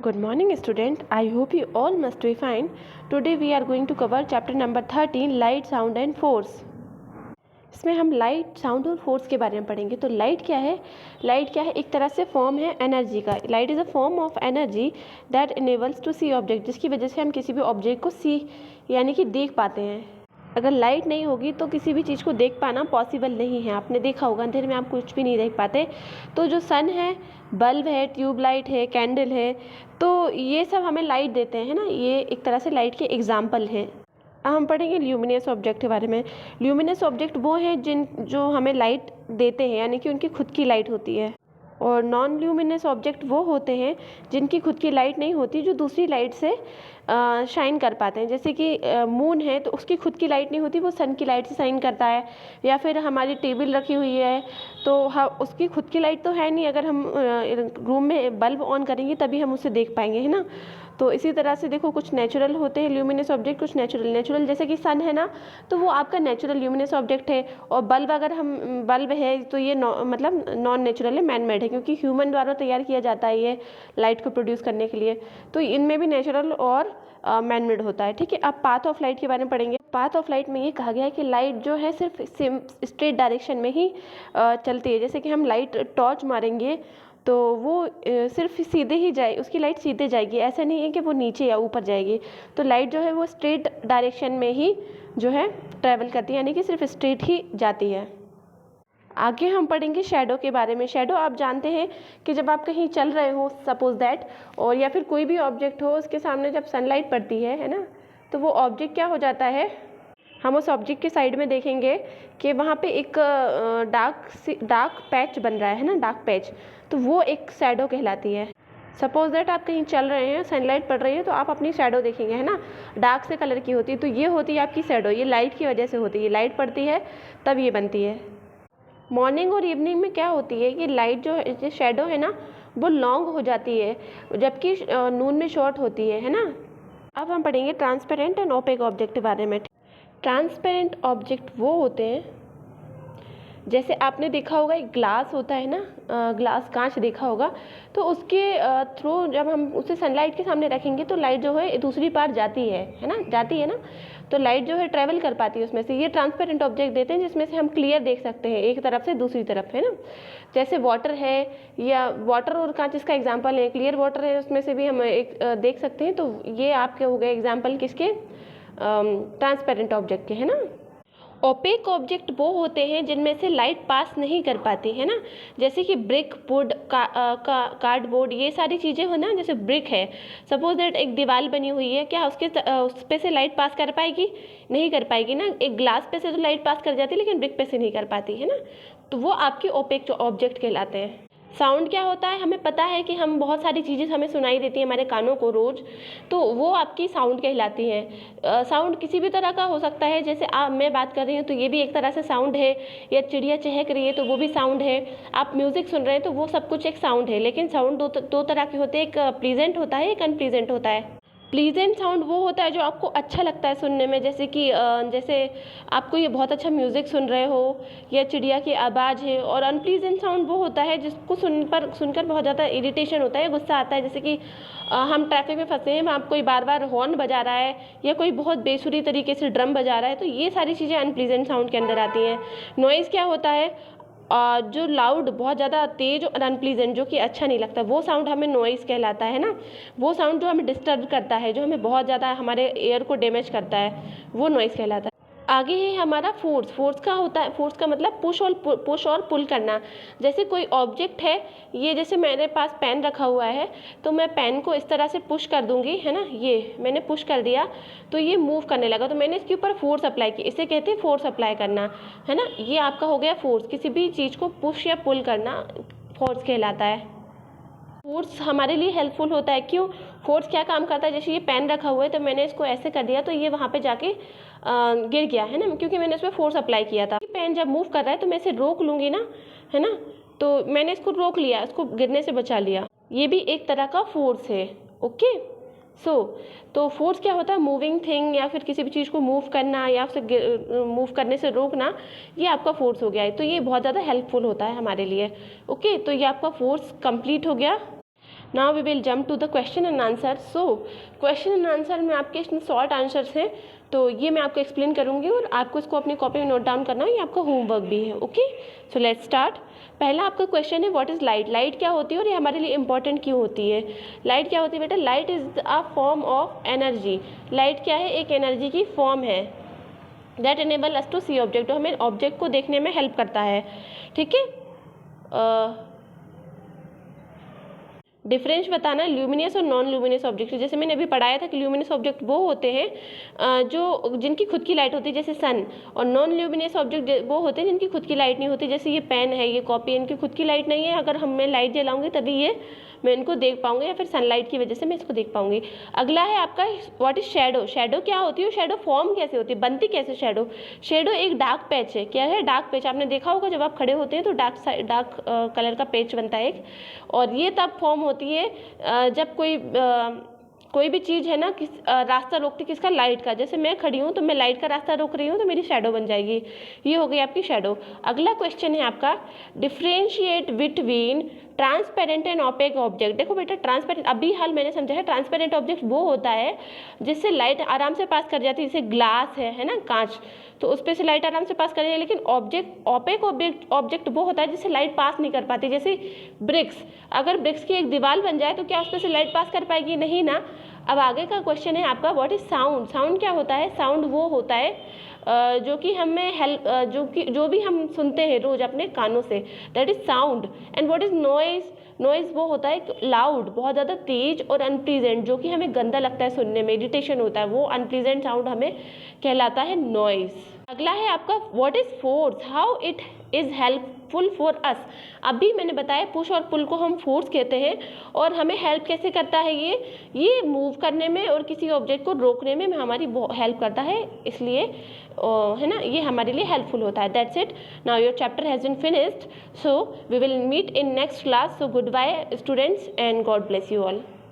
Good morning student. I hope you all must be fine. Today we are going to cover chapter number 13 light, sound and force. इसमें हम light, sound और force के बारे में पढ़ेंगे। तो light क्या है? लाइट क्या है? एक तरह से फॉर्म है एनर्जी का। Light is a form of energy that enables to see object, जिसकी वजह से हम किसी भी ऑब्जेक्ट को सी यानी कि देख पाते हैं। अगर लाइट नहीं होगी तो किसी भी चीज़ को देख पाना पॉसिबल नहीं है। आपने देखा होगा अंधेरे में आप कुछ भी नहीं देख पाते। तो जो सन है, बल्ब है, ट्यूबलाइट है, कैंडल है, तो ये सब हमें लाइट देते हैं ना। ये एक तरह से लाइट के एग्जाम्पल हैं। अब हम पढ़ेंगे ल्यूमिनस ऑब्जेक्ट के बारे में। ल्यूमिनस ऑब्जेक्ट वो हैं जो हमें लाइट देते हैं, यानी कि उनकी खुद की लाइट होती है। और नॉन ल्यूमिनस ऑब्जेक्ट वो होते हैं जिनकी खुद की लाइट नहीं होती, जो दूसरी लाइट से शाइन कर पाते हैं। जैसे कि मून है तो उसकी खुद की लाइट नहीं होती, वो सन की लाइट से शाइन करता है। या फिर हमारी टेबल रखी हुई है तो उसकी खुद की लाइट तो है नहीं, अगर हम रूम में बल्ब ऑन करेंगे तभी हम उसे देख पाएंगे, है ना। तो इसी तरह से देखो, कुछ नेचुरल होते हैं ल्यूमिनस ऑब्जेक्ट, कुछ नेचुरल जैसे कि सन है ना, तो वो आपका नेचुरल ल्यूमिनस ऑब्जेक्ट है। और बल्ब, अगर हम बल्ब है तो ये मतलब नॉन नेचुरल है, मैन मेड है, क्योंकि ह्यूमन द्वारा तैयार किया जाता है ये लाइट को प्रोड्यूस करने के लिए। तो इनमें भी नेचुरल और मैन मेड होता है। ठीक है, अब पाथ ऑफ लाइट के बारे में पढ़ेंगे। पाथ ऑफ लाइट में ये कहा गया है कि लाइट जो है सिर्फ स्ट्रेट डायरेक्शन में ही चलती है। जैसे कि हम लाइट टॉर्च मारेंगे तो वो सिर्फ सीधे ही जाए, उसकी लाइट सीधे जाएगी, ऐसा नहीं है कि वो नीचे या ऊपर जाएगी। तो लाइट जो है वो स्ट्रेट डायरेक्शन में ही जो है ट्रैवल करती है, यानी कि सिर्फ स्ट्रेट ही जाती है। आगे हम पढ़ेंगे शैडो के बारे में। शैडो आप जानते हैं कि जब आप कहीं चल रहे हो, सपोज दैट, और या फिर कोई भी ऑब्जेक्ट हो, उसके सामने जब सनलाइट पड़ती है ना, तो वो ऑब्जेक्ट क्या हो जाता है, हम उस ऑब्जेक्ट के साइड में देखेंगे कि वहाँ पे एक डार्क पैच बन रहा है ना, डार्क पैच, तो वो एक शैडो कहलाती है। सपोज दैट आप कहीं चल रहे हैं, सनलाइट पड़ रही है, तो आप अपनी शैडो देखेंगे, है ना, डार्क से कलर की होती है, तो ये होती है आपकी शैडो। ये लाइट की वजह से होती है, लाइट पड़ती है तब ये बनती है। मॉर्निंग और इवनिंग में क्या होती है कि लाइट जो शैडो है ना, वो लॉन्ग हो जाती है, जबकि नून में शॉर्ट होती है ना। अब हम पढ़ेंगे ट्रांसपेरेंट एंड ओपेक ऑब्जेक्ट के बारे में। ट्रांसपेरेंट ऑब्जेक्ट वो होते हैं, जैसे आपने देखा होगा एक ग्लास होता है ना, ग्लास, कांच देखा होगा, तो उसके थ्रू जब हम उसे सनलाइट के सामने रखेंगे तो लाइट जो है दूसरी पार जाती है ना, जाती है ना, तो लाइट जो है ट्रैवल कर पाती है उसमें से। ये ट्रांसपेरेंट ऑब्जेक्ट देते हैं जिसमें से हम क्लियर देख सकते हैं एक तरफ से दूसरी तरफ, है ना। जैसे वाटर है, या वाटर और कांच इसका एग्जाम्पल है। क्लियर वाटर है, उसमें से भी हम एक देख सकते हैं। तो ये आपके हो गए एग्जाम्पल किसके, ट्रांसपेरेंट ऑब्जेक्ट के, है ना। ओपेक ऑब्जेक्ट वो होते हैं जिनमें से लाइट पास नहीं कर पाती, है ना। जैसे कि ब्रिक, वुड, कार्डबोर्ड, ये सारी चीज़ें हो ना। जैसे ब्रिक है, सपोज दैट एक दीवार बनी हुई है, क्या उस पे से लाइट पास कर पाएगी? नहीं कर पाएगी ना। एक ग्लास पे से तो लाइट पास कर जाती है, लेकिन ब्रिक पे से नहीं कर पाती, है ना। तो वो आपके ओपेक ऑब्जेक्ट कहलाते हैं। साउंड क्या होता है? हमें पता है कि हम बहुत सारी चीज़ें हमें सुनाई देती हैं हमारे कानों को रोज़, तो वो आपकी साउंड कहलाती है। साउंड किसी भी तरह का हो सकता है, जैसे मैं बात कर रही हूँ तो ये भी एक तरह से साउंड है, या चिड़िया चहक रही है तो वो भी साउंड है, आप म्यूज़िक सुन रहे हैं तो वो सब कुछ एक साउंड है। लेकिन साउंड दो तरह के होते हैं, एक प्लीजेंट होता है, एक अनप्लीजेंट होता है। प्लीजेंट साउंड वो होता है जो आपको अच्छा लगता है सुनने में, जैसे कि जैसे आपको ये बहुत अच्छा म्यूज़िक सुन रहे हो, या चिड़िया की आवाज़ है। और अनप्लीजेंट साउंड वो होता है जिसको सुनकर बहुत ज़्यादा इरिटेशन होता है, गुस्सा आता है। जैसे कि हम ट्रैफिक में फंसे हैं, वहाँ कोई बार बार हॉर्न बजा रहा है, या कोई बहुत बेसुरी तरीके से ड्रम बजा रहा है, तो ये सारी चीज़ें अनप्लीजेंट साउंड के अंदर आती हैं। नॉइज़ क्या होता है? जो लाउड, बहुत ज़्यादा तेज और अनप्लीजेंट, जो कि अच्छा नहीं लगता, वो साउंड हमें नॉइज़ कहलाता है ना। वो साउंड जो हमें डिस्टर्ब करता है, जो हमें बहुत ज़्यादा हमारे एयर को डैमेज करता है, वो नॉइज़ कहलाता है। आगे है हमारा फोर्स। फोर्स का होता है, फोर्स का मतलब पुश और पुल करना। जैसे कोई ऑब्जेक्ट है, ये जैसे मेरे पास पेन रखा हुआ है, तो मैं पेन को इस तरह से पुश कर दूंगी, है ना। ये मैंने पुश कर दिया तो ये मूव करने लगा, तो मैंने इसके ऊपर फोर्स अप्लाई की, इसे कहते हैं फोर्स अप्लाई करना, है ना। ये आपका हो गया फोर्स। किसी भी चीज़ को पुश या पुल करना फोर्स कहलाता है। फोर्स हमारे लिए हेल्पफुल होता है, क्यों? फोर्स क्या काम करता है? जैसे ये पेन रखा हुआ है, तो मैंने इसको ऐसे कर दिया तो ये वहाँ पे जाके गिर गया, है ना, क्योंकि मैंने इस पर फोर्स अप्लाई किया था। पेन जब मूव कर रहा है तो मैं इसे रोक लूँगी ना, है ना, तो मैंने इसको रोक लिया, इसको गिरने से बचा लिया। ये भी एक तरह का फोर्स है। ओके, तो फोर्स क्या होता है? मूविंग थिंग, या फिर किसी भी चीज़ को मूव करना, या फिर मूव करने से रोकना, ये आपका फोर्स हो गया है। तो ये बहुत ज़्यादा हेल्पफुल होता है हमारे लिए। ओके, तो ये आपका फोर्स कंप्लीट हो गया। Now we will jump to the question and answer. So question and answer में आपके इसमें शॉर्ट आंसर्स हैं, तो ये मैं आपको एक्सप्लेन करूँगी और आपको इसको अपनी कॉपी में नोट डाउन करना है, ये आपका होमवर्क भी है. Okay, so let's start. पहला आपका क्वेश्चन है व्हाट इज़ लाइट. लाइट क्या होती है और ये हमारे लिए इंपॉर्टेंट क्यों होती है. लाइट क्या होती है बेटा? Light is a form of energy. Light क्या है? एक एनर्जी की फॉर्म है. That enable us to see object, तो हमें ऑब्जेक्ट को देखने में हेल्प करता है. ठीक है, डिफरेंस बताना ल्यूमिनियस और नॉन ल्यूमिनियस ऑब्जेक्ट. जैसे मैंने अभी पढ़ाया था कि ल्यूमिनियस ऑब्जेक्ट वो होते हैं जो जिनकी खुद की लाइट होती है, जैसे सन. और नॉन ल्यूमिनियस ऑब्जेक्ट वो होते हैं जिनकी खुद की लाइट नहीं होती, जैसे ये पेन है, ये कॉपी है, इनकी खुद की लाइट नहीं है. अगर मैं लाइट जलाऊंगी तभी ये मैं इनको देख पाऊंगी, या फिर सनलाइट की वजह से मैं इसको देख पाऊंगी. अगला है आपका व्हाट इज शैडो. शैडो क्या होती है? शैडो फॉर्म कैसे होती है, बनती कैसे शैडो. शैडो एक डार्क पैच है. क्या है? Dark patch. आपने देखा होगा जब आप खड़े होते हैं तो डार्क कलर का पैच बनता है एक, और ये तब फॉर्म होती है जब कोई भी चीज़ है ना रास्ता रोकती किसका? लाइट का. जैसे मैं खड़ी हूँ तो मैं लाइट का रास्ता रोक रही हूँ तो मेरी शैडो बन जाएगी. ये हो गई आपकी शैडो. अगला क्वेश्चन है आपका differentiate between transparent and opaque object. देखो बेटा, ट्रांसपेरेंट अभी हाल मैंने समझा है. ट्रांसपेरेंट ऑब्जेक्ट वो होता है जिससे लाइट आराम से पास कर जाती है, जैसे ग्लास है ना, कांच, तो उस पर से लाइट आराम से पास कर जाती है. लेकिन ऑपेक ऑब्जेक्ट वो होता है जिससे लाइट पास नहीं कर पाती. जैसे ब्रिक्स, अगर ब्रिक्स की एक दीवार बन जाए तो क्या उस पर से लाइट पास कर पाएगी? नहीं ना. अब आगे का क्वेश्चन है आपका व्हाट इज साउंड. साउंड क्या होता है? साउंड वो होता है जो कि हमें हेल्प जो भी हम सुनते हैं रोज अपने कानों से, that is sound. And what is noise. Noise वो होता है लाउड, बहुत ज़्यादा तेज और अनप्लीजेंट, जो कि हमें गंदा लगता है सुनने में, इरिटेशन होता है, वो अनप्लीजेंट साउंड हमें कहलाता है नॉइज. अगला है आपका what is force. How it is helpful for us. अभी मैंने बताया पुश और पुल को हम फोर्स कहते हैं, और हमें हेल्प कैसे करता है ये मूव करने में और किसी ऑब्जेक्ट को रोकने में हमारी हेल्प करता है, इसलिए है ना, ये हमारे लिए हेल्पफुल होता है. That's it. Now your chapter has been finished, so we will meet in next class. So goodbye students and God bless you all.